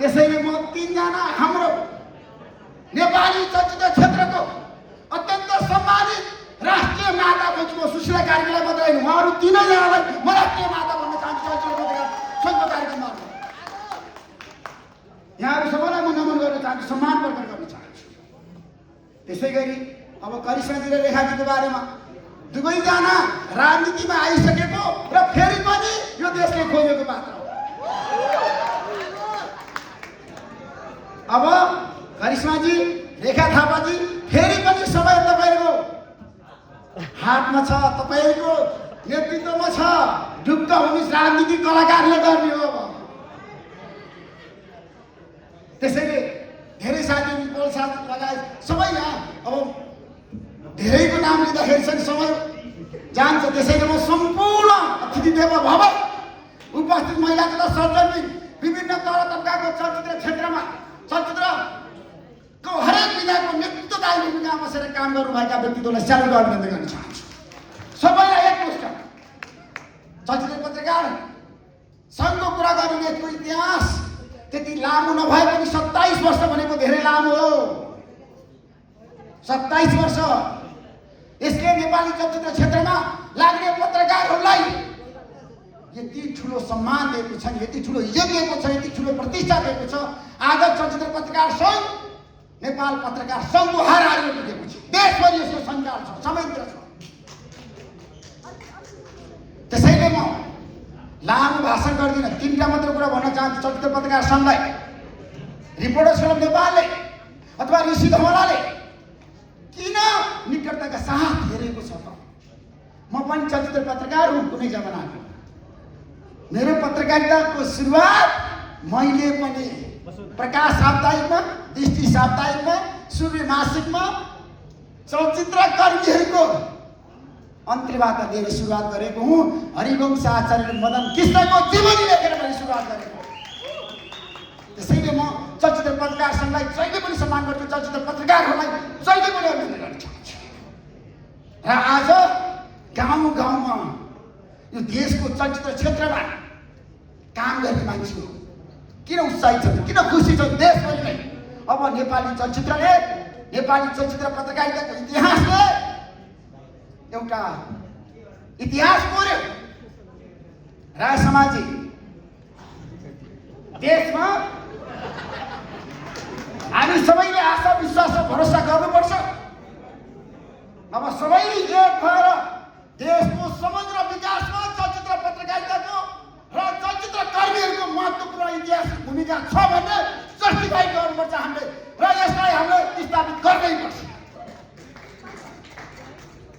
त्यसैले म तीनजना हाम्रो नेपाली चलचित्र क्षेत्रको अत्यन्त सम्मानित राष्ट्रिय माता बहिनीको सुशीला कार्कीलाई मात्र होइन, उहाँहरू तीनैजनालाई म राष्ट्रिय माता भन्न चाहन्छु। चलचित्र पत्रकार सङ्घको कार्यक्रममा यहाँहरू सबैलाई म नमन गर्न चाहन्छु, सम्मान प्रकट गर्न चाहन्छु। त्यसै गरी अब करिश्माजी र रेखाजीको बारेमा दुवैजना राजनीतिमा आइसकेको र फेरि पनि यो देशले खोजेको पात्र हो। अब करिश्माजी, रेखा थापाजी फेरि पनि समय तपाईँको हातमा छ, तपाईँको नेतृत्वमा छ। ढुक्क हुनुहोस्, राजनीति कलाकारले गर्ने हो। त्यसैले धेरै साथीहरू पोल साथ लगायत सबै यहाँ अब धेरैको नाम लिँदाखेरि चाहिँ समय जान्छ। त्यसैले म सम्पूर्ण अतिथि देव भव उपस्थित महिला तथा सर्जनबिन विभिन्न तह तबकाको चलचित्र क्षेत्रमा चलचित्रको हरेक विधाको नेतृत्वदायी भूमिका बसेर काम गर्नुभएका व्यक्तित्वलाई स्यालुट अभिनन्दन गर्न चाहन्छु। सबैलाई एकमुष्ट चलचित्र पत्रकार सङ्घको कुरा गर्ने यसको इतिहास त्यति लामो नभए पनि 27 वर्ष भनेको धेरै लामो हो। 27 वर्ष यसले नेपाली चलचित्र क्षेत्रमा लाग्ने पत्रकारहरूलाई यति ठुलो सम्मान दिएको छ, यति ठुलो इज्जत दिएको छ, यति ठुलो प्रतिष्ठा दिएको छ। आज चलचित्र पत्रकार सङ्घ नेपाल पत्रकार सङ्घको हाराहारीमा पुगेको छ। देशभरि यसको सञ्जाल छ, समृद्ध छ। त्यसैले म लामो भाषण गर्दिनँ, तीनटा मात्र कुरा भन्न चाहन्छु चलचित्र पत्रकार सङ्घलाई। रिपोर्टर्स क्लब नेपालले अथवा ऋषि धवलाले किन निकटताका साथ हेरेको छ त? म पनि चलचित्र पत्रकार हुँ कुनै जमानाको। मेरो पत्रकारिताको सुरुवात मैले पनि प्रकाश साप्ताहिकमा, दृष्टि साप्ताहिकमा, सूर्य मासिकमा चलचित्र कर्मीहरूको अन्तर्वार्ता दिएर सुरुवात गरेको हुँ। हरिवंश आचार्य र मदन कृष्णको जीवनी लेखेर मैले सुरुवात गरेको। त्यसैले म चलचित्र पत्रकार सङ्घलाई जहिले पनि सम्मान गर्छु, चलचित्र पत्रकारहरूलाई जहिले पनि अभिनन्दन गर्न चाहन्छु। र आज गाउँ गाउँमा यो देशको चलचित्र क्षेत्रमा काम गर्ने मान्छेहरू किन उत्साहित छन्, किन खुसी छन् देशभरि नै? अब नेपाली चलचित्रले, नेपाली चलचित्र पत्रकारिताको इतिहासले एउटा इतिहास कोर्यो। राय समाजी देशमा हामी सबैले आशा विश्वास र भरोसा गर्नुपर्छ। अब सबैले एक भएर देशको समग्र विकासमा चलचित्र पत्रकारिताको र चलचित्र कर्मीहरूको महत्त्वपूर्ण ऐतिहासिक भूमिका छ भन्ने जस्टिफाई गर्नुपर्छ हामीले, र यसलाई हामीले स्थापित गर्नैपर्छ।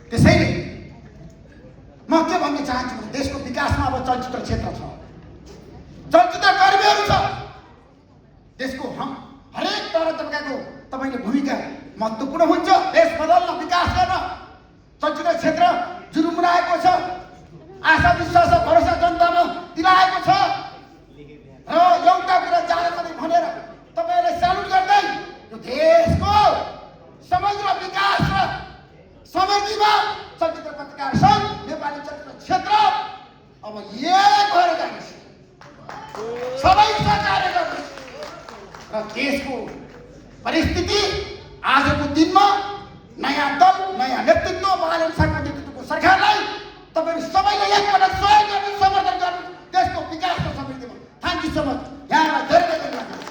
त्यसैले म के भन्न चाहन्छु भने देशको विकासमा अब चलचित्र क्षेत्र छ, चलचित्र कर्मीहरू छ। देशको हरेक तह तबकाको तपाईँको भूमिका महत्त्वपूर्ण हुन्छ। देश बदल्न, विकास गर्न चलचित्र क्षेत्र जुरुमुराएको छ। आशा विश्वास र भरोसा जनतामा दिलाएको छ। र एउटा कुरा जाने पनि भनेर तपाईँहरूलाई स्यालुट गर्दै यो देशको समग्र विकास र समृद्धिमा चलचित्र पत्रकार सङ्घ, नेपाली चलचित्र क्षेत्र अब एक भएर जानुहोस्, सबै सहकार्य गर्नुहोस्। र देशको परिस्थिति आजको दिनमा नयाँ दल, नयाँ नेतृत्व, बहादुर शाहको नेतृत्वको सरकारलाई तपाईँहरू सबैले एकपल्ट सहयोग गर्नु, समर्थन गर्नु देशको विकास र समृद्धिमा। Thank you so much. यहाँलाई धेरै धेरै धन्यवाद।